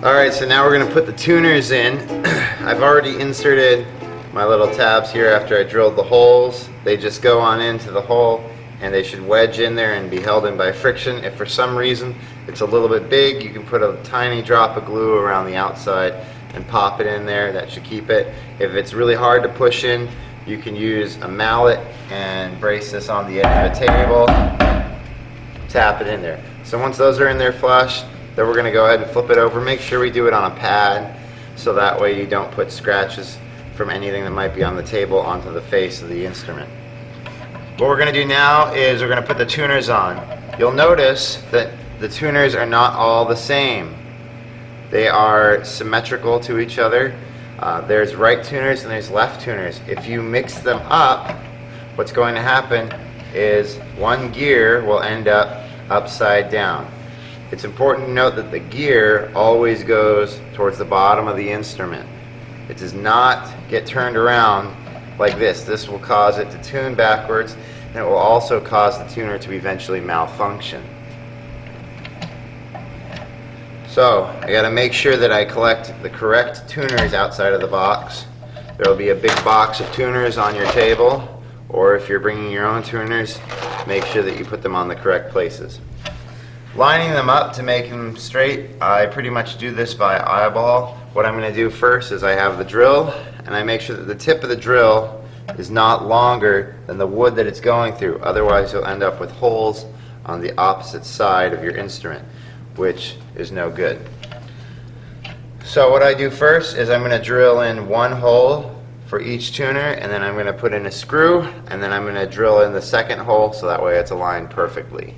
Alright, so now we're going to put the tuners in. I've already inserted my little tabs here after I drilled the holes. They just go on into the hole and they should wedge in there and be held in by friction. If for some reason it's a little bit big, you can put a tiny drop of glue around the outside and pop it in there. That should keep it. If it's really hard to push in, you can use a mallet and brace this on the edge of a table, tap it in there. So once those are in there flush, then we're going to go ahead and flip it over. Make sure we do it on a pad so that way you don't put scratches from anything that might be on the table onto the face of the instrument. What we're going to do now is we're going to put the tuners on. You'll notice that the tuners are not all the same. They are symmetrical to each other. There's right tuners and there's left tuners. If you mix them up, what's going to happen is one gear will end up upside down. It's important to note that the gear always goes towards the bottom of the instrument. It does not get turned around like this. This will cause it to tune backwards, and it will also cause the tuner to eventually malfunction. So I got to make sure that I collect the correct tuners outside of the box. There will be a big box of tuners on your table, or if you're bringing your own tuners, make sure that you put them on the correct places. Lining them up to make them straight, I pretty much do this by eyeball. What I'm going to do first is I have the drill, and I make sure that the tip of the drill is not longer than the wood that it's going through. Otherwise you'll end up with holes on the opposite side of your instrument, which is no good. So what I do first is I'm going to drill in one hole for each tuner, and then I'm going to put in a screw, and then I'm going to drill in the second hole so that way it's aligned perfectly.